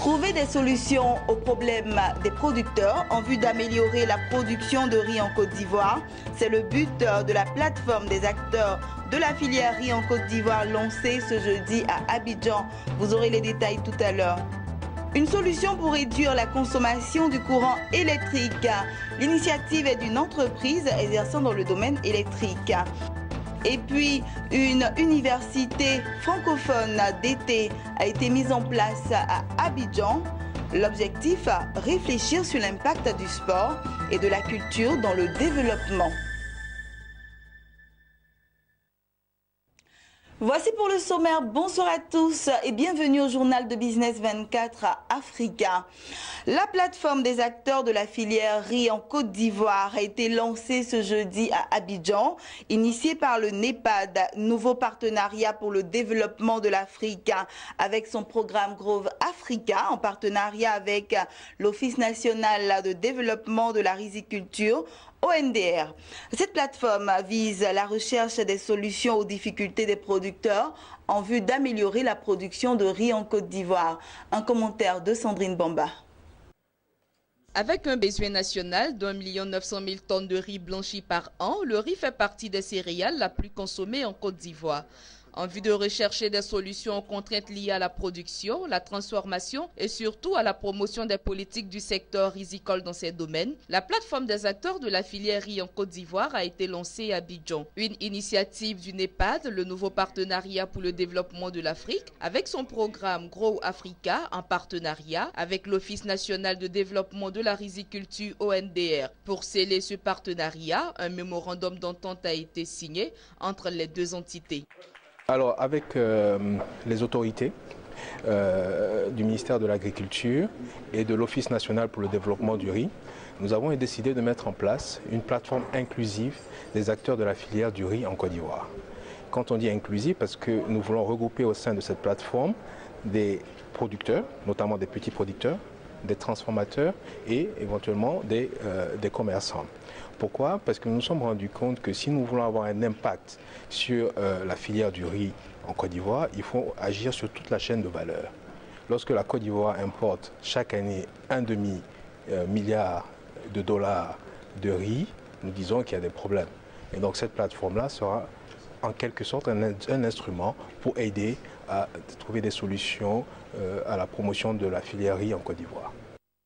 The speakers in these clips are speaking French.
Trouver des solutions aux problèmes des producteurs en vue d'améliorer la production de riz en Côte d'Ivoire. C'est le but de la plateforme des acteurs de la filière riz en Côte d'Ivoire lancée ce jeudi à Abidjan. Vous aurez les détails tout à l'heure. Une solution pour réduire la consommation du courant électrique. L'initiative est d'une entreprise exerçant dans le domaine électrique. Et puis, une université francophone d'été a été mise en place à Abidjan. L'objectif, réfléchir sur l'impact du sport et de la culture dans le développement. Voici pour le sommaire. Bonsoir à tous et bienvenue au journal de Business 24 Africa. La plateforme des acteurs de la filière riz en Côte d'Ivoire a été lancée ce jeudi à Abidjan, initiée par le NEPAD, nouveau partenariat pour le développement de l'Afrique, avec son programme Grove Africa, en partenariat avec l'Office national de développement de la riziculture, ONDR. Cette plateforme vise la recherche des solutions aux difficultés des producteurs en vue d'améliorer la production de riz en Côte d'Ivoire. Un commentaire de Sandrine Bamba. Avec un besoin national d'1 900 000 tonnes de riz blanchi par an, le riz fait partie des céréales la plus consommée en Côte d'Ivoire. En vue de rechercher des solutions aux contraintes liées à la production, la transformation et surtout à la promotion des politiques du secteur rizicole dans ces domaines, la plateforme des acteurs de la filière riz en Côte d'Ivoire a été lancée à Abidjan. Une initiative du NEPAD, le nouveau partenariat pour le développement de l'Afrique, avec son programme Grow Africa en partenariat avec l'Office national de développement de la riziculture ONDR. Pour sceller ce partenariat, un mémorandum d'entente a été signé entre les deux entités. Alors, avec les autorités du ministère de l'Agriculture et de l'Office national pour le développement du riz, nous avons décidé de mettre en place une plateforme inclusive des acteurs de la filière du riz en Côte d'Ivoire. Quand on dit inclusive, parce que nous voulons regrouper au sein de cette plateforme des producteurs, notamment des petits producteurs, des transformateurs et éventuellement des commerçants. Pourquoi? Parce que nous nous sommes rendus compte que si nous voulons avoir un impact sur la filière du riz en Côte d'Ivoire, il faut agir sur toute la chaîne de valeur. Lorsque la Côte d'Ivoire importe chaque année $1,5 milliard de riz, nous disons qu'il y a des problèmes. Et donc cette plateforme-là sera en quelque sorte un instrument pour aider à trouver des solutions à la promotion de la filière riz en Côte d'Ivoire.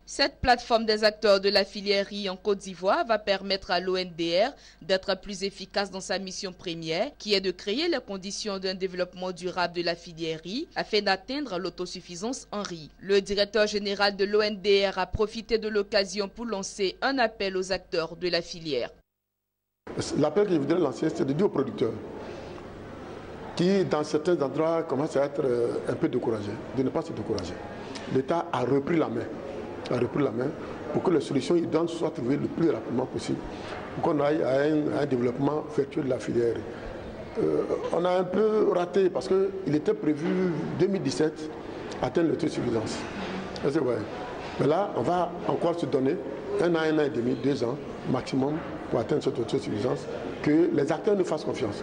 Cette plateforme des acteurs de la filière riz en Côte d'Ivoire va permettre à l'ONDR d'être plus efficace dans sa mission première, qui est de créer les conditions d'un développement durable de la filière riz afin d'atteindre l'autosuffisance en riz. Le directeur général de l'ONDR a profité de l'occasion pour lancer un appel aux acteurs de la filière. L'appel que je voudrais lancer, c'est de dire aux producteurs qui, dans certains endroits, commencent à être un peu découragés, de ne pas se décourager. L'État a repris la main pour que les solutions idéales soient trouvées le plus rapidement possible, pour qu'on aille à un développement vertueux de la filière. On a un peu raté parce qu'il était prévu 2017 atteindre l'autosuffisance. Mais là, on va encore se donner 1 an et demi, 2 ans maximum pour atteindre cette autosuffisance, que les acteurs nous fassent confiance.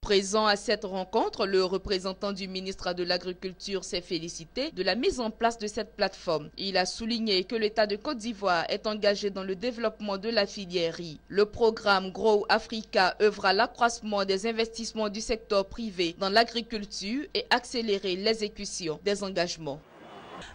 Présent à cette rencontre, le représentant du ministre de l'Agriculture s'est félicité de la mise en place de cette plateforme. Il a souligné que l'État de Côte d'Ivoire est engagé dans le développement de la filière riz. Le programme Grow Africa œuvre à l'accroissement des investissements du secteur privé dans l'agriculture et accélérer l'exécution des engagements.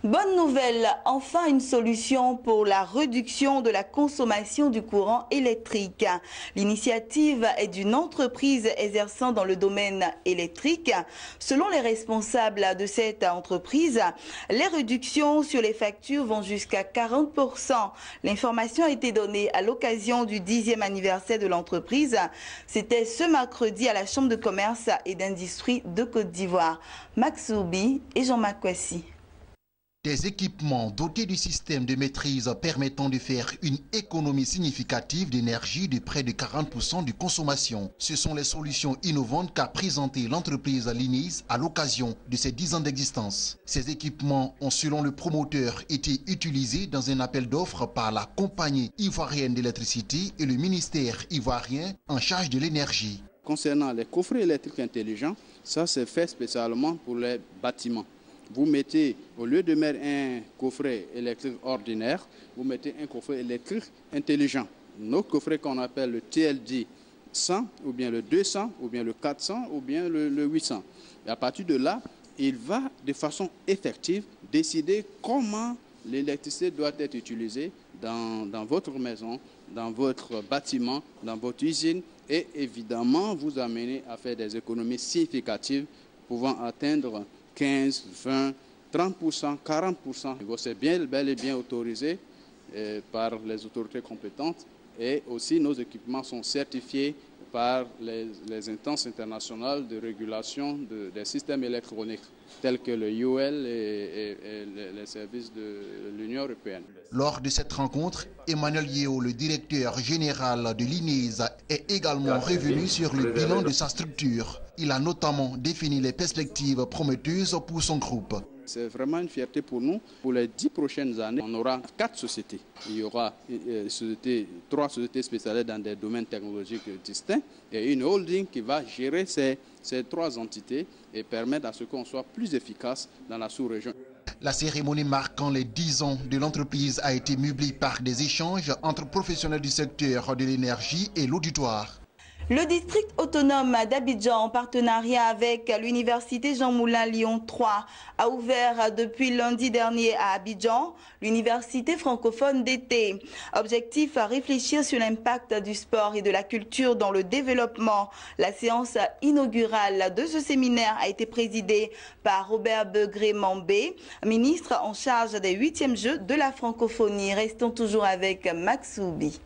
Bonne nouvelle, enfin une solution pour la réduction de la consommation du courant électrique. L'initiative est d'une entreprise exerçant dans le domaine électrique. Selon les responsables de cette entreprise, les réductions sur les factures vont jusqu'à 40%. L'information a été donnée à l'occasion du 10e anniversaire de l'entreprise. C'était ce mercredi à la Chambre de commerce et d'industrie de Côte d'Ivoire. Max Zoubi et Jean-Marc Kwasi. Des équipements dotés du système de maîtrise permettant de faire une économie significative d'énergie de près de 40% de consommation. Ce sont les solutions innovantes qu'a présentées l'entreprise Linis à l'occasion de ses 10 ans d'existence. Ces équipements ont, selon le promoteur, été utilisés dans un appel d'offres par la compagnie ivoirienne d'électricité et le ministère ivoirien en charge de l'énergie. Concernant les coffrets électriques intelligents, ça c'est fait spécialement pour les bâtiments. vous mettez, au lieu de mettre un coffret électrique ordinaire, vous mettez un coffret électrique intelligent. Notre coffret qu'on appelle le TLD 100, ou bien le 200, ou bien le 400, ou bien le 800. Et à partir de là, il va de façon effective décider comment l'électricité doit être utilisée dans votre maison, dans votre bâtiment, dans votre usine, et évidemment vous amener à faire des économies significatives pouvant atteindre 15, 20, 30%, 40%. C'est bel et bien autorisé par les autorités compétentes et aussi nos équipements sont certifiés par les instances internationales de régulation des systèmes électroniques tels que le UL et les services de l'Union européenne. Lors de cette rencontre, Emmanuel Yeo, le directeur général de l'INES, est également revenu sur le bilan de sa structure. Il a notamment défini les perspectives prometteuses pour son groupe. C'est vraiment une fierté pour nous. Pour les 10 prochaines années, on aura 4 sociétés. Il y aura 3 sociétés spécialisées dans des domaines technologiques distincts et une holding qui va gérer ces 3 entités et permettre à ce qu'on soit plus efficace dans la sous-région. La cérémonie marquant les 10 ans de l'entreprise a été meublée par des échanges entre professionnels du secteur de l'énergie et l'auditoire. Le district autonome d'Abidjan, en partenariat avec l'université Jean Moulin Lyon 3, a ouvert depuis lundi dernier à Abidjan l'université francophone d'été. Objectif, réfléchir sur l'impact du sport et de la culture dans le développement. La séance inaugurale de ce séminaire a été présidée par Robert Begré-Mambé, ministre en charge des 8e Jeux de la francophonie. Restons toujours avec Max Soubi.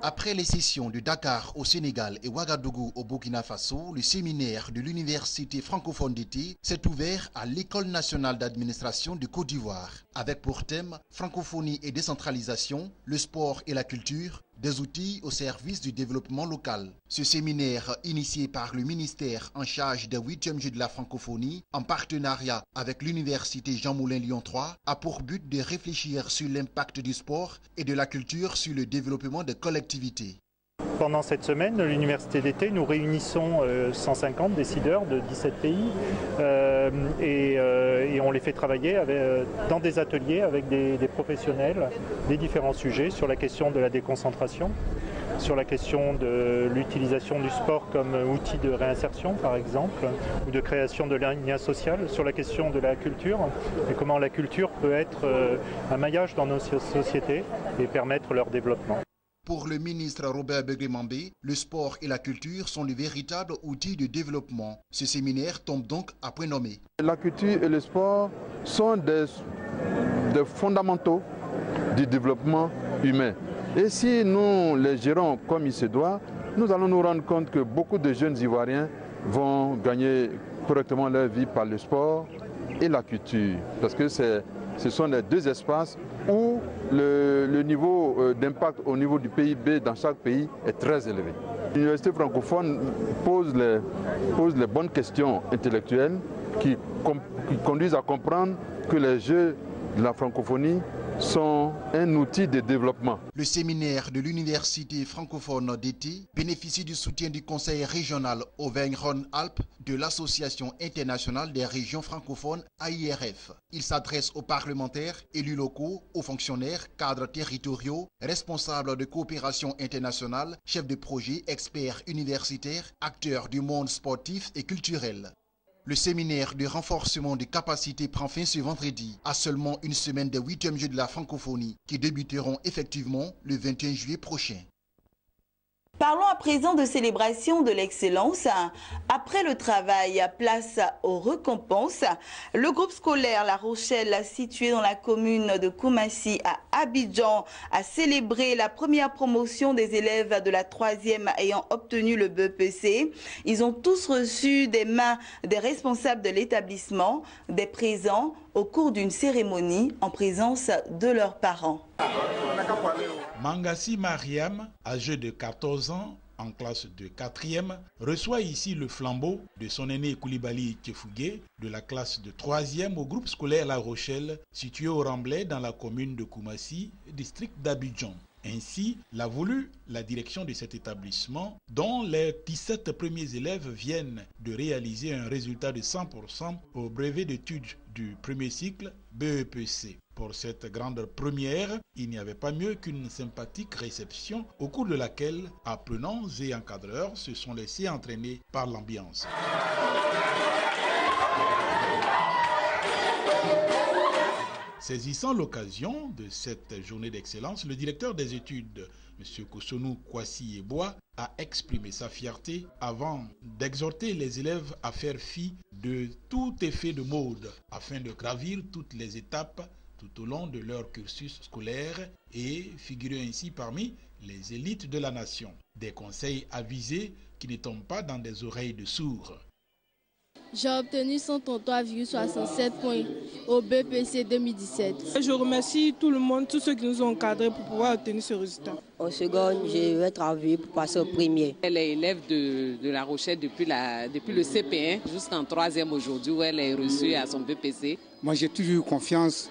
Après les sessions de Dakar au Sénégal et Ouagadougou au Burkina Faso, le séminaire de l'université francophone d'été s'est ouvert à l'École nationale d'administration de Côte d'Ivoire, avec pour thème francophonie et décentralisation, le sport et la culture, des outils au service du développement local. Ce séminaire, initié par le ministère en charge des 8e Jeux de la francophonie, en partenariat avec l'université Jean Moulin Lyon 3, a pour but de réfléchir sur l'impact du sport et de la culture sur le développement des collectivités. Pendant cette semaine, l'université d'été, nous réunissons 150 décideurs de 17 pays et on les fait travailler dans des ateliers avec des professionnels des différents sujets sur la question de la déconcentration, sur la question de l'utilisation du sport comme outil de réinsertion par exemple, ou de création de liens sociaux, sur la question de la culture et comment la culture peut être un maillage dans nos sociétés et permettre leur développement. Pour le ministre Robert Begré-Mambé, le sport et la culture sont de véritables outils de développement. Ce séminaire tombe donc à point nommé. La culture et le sport sont des fondamentaux du développement humain. Et si nous les gérons comme il se doit, nous allons nous rendre compte que beaucoup de jeunes Ivoiriens vont gagner correctement leur vie par le sport et la culture. Parce que ce sont les 2 espaces où le niveau d'impact au niveau du PIB dans chaque pays est très élevé. L'université francophone pose les bonnes questions intellectuelles qui conduisent à comprendre que les Jeux de la francophonie sont un outil de développement. Le séminaire de l'université francophone d'été bénéficie du soutien du conseil régional Auvergne-Rhône-Alpes de l'Association internationale des régions francophones AIRF. Il s'adresse aux parlementaires, élus locaux, aux fonctionnaires, cadres territoriaux, responsables de coopération internationale, chefs de projet, experts universitaires, acteurs du monde sportif et culturel. Le séminaire de renforcement des capacités prend fin ce vendredi, à seulement une semaine des 8e Jeux de la francophonie, qui débuteront effectivement le 21 juillet prochain. Parlons à présent de célébration de l'excellence. Après le travail, place aux récompenses. Le groupe scolaire La Rochelle, situé dans la commune de Koumassi à Abidjan, a célébré la première promotion des élèves de la 3e ayant obtenu le BEPC. Ils ont tous reçu des mains des responsables de l'établissement des présents au cours d'une cérémonie en présence de leurs parents. Mangassi Mariam, âgé de 14 ans, en classe de 4e, reçoit ici le flambeau de son aîné Koulibaly Tchefougué de la classe de 3e au groupe scolaire La Rochelle, situé au Remblai dans la commune de Koumassi, district d'Abidjan. Ainsi l'a voulu la direction de cet établissement, dont les 17 premiers élèves viennent de réaliser un résultat de 100% au brevet d'études du premier cycle BEPC. Pour cette grande première, il n'y avait pas mieux qu'une sympathique réception au cours de laquelle apprenants et encadreurs se sont laissés entraîner par l'ambiance. Saisissant l'occasion de cette journée d'excellence, le directeur des études, M. Kosonou Kwasi Eboa, a exprimé sa fierté avant d'exhorter les élèves à faire fi de tout effet de mode afin de gravir toutes les étapes tout au long de leur cursus scolaire et figurer ainsi parmi les élites de la nation. Des conseils avisés qui ne tombent pas dans des oreilles de sourds. J'ai obtenu 133,67 points au BPC 2017. Je remercie tout le monde, tous ceux qui nous ont encadrés pour pouvoir obtenir ce résultat. Au second, je vais travailler pour passer au premier. Elle est élève de La Rochelle depuis le CP1 jusqu'en 3e aujourd'hui où elle est reçue à son BPC. Moi j'ai toujours eu confiance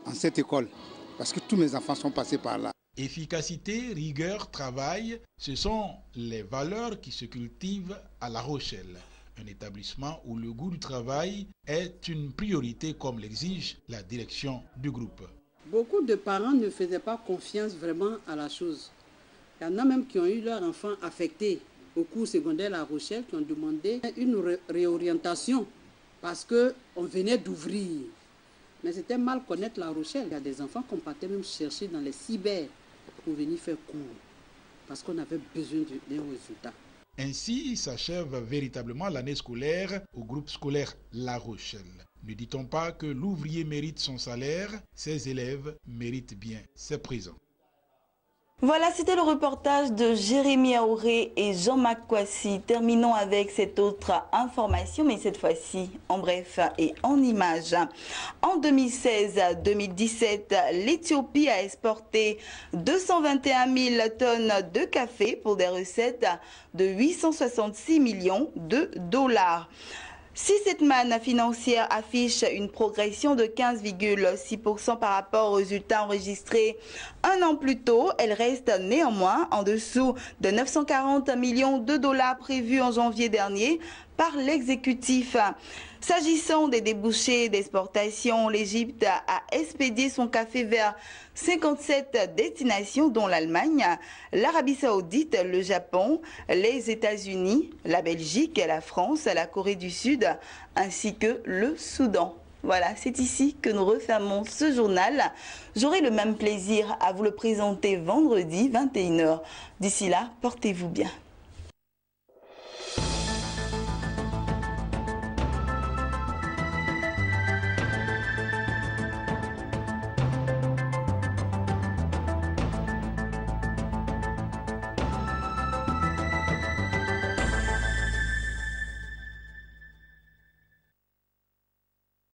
en cette école parce que tous mes enfants sont passés par là. Efficacité, rigueur, travail, ce sont les valeurs qui se cultivent à La Rochelle. Un établissement où le goût du travail est une priorité comme l'exige la direction du groupe. Beaucoup de parents ne faisaient pas confiance vraiment à la chose. Il y en a même qui ont eu leurs enfants affectés au cours secondaire La Rochelle, qui ont demandé une réorientation parce qu'on venait d'ouvrir. Mais c'était mal connaître La Rochelle. Il y a des enfants qu'on partait même chercher dans les cyber pour venir faire cours parce qu'on avait besoin d'un résultat. Ainsi s'achève véritablement l'année scolaire au groupe scolaire La Rochelle. Ne dit-on pas que l'ouvrier mérite son salaire, ses élèves méritent bien ses présents. Voilà, c'était le reportage de Jérémy Aouré et Jean-Marc Kwasi. Terminons avec cette autre information, mais cette fois-ci en bref et en images. En 2016-2017, l'Éthiopie a exporté 221 000 tonnes de café pour des recettes de 866 millions de dollars. Si cette manne financière affiche une progression de 15,6% par rapport aux résultats enregistrés un an plus tôt, elle reste néanmoins en dessous de 940 millions de dollars prévus en janvier dernier par l'exécutif. S'agissant des débouchés d'exportation, l'Égypte a expédié son café vers 57 destinations dont l'Allemagne, l'Arabie Saoudite, le Japon, les États-Unis, la Belgique, la France, la Corée du Sud ainsi que le Soudan. Voilà, c'est ici que nous refermons ce journal. J'aurai le même plaisir à vous le présenter vendredi 21 h. D'ici là, portez-vous bien.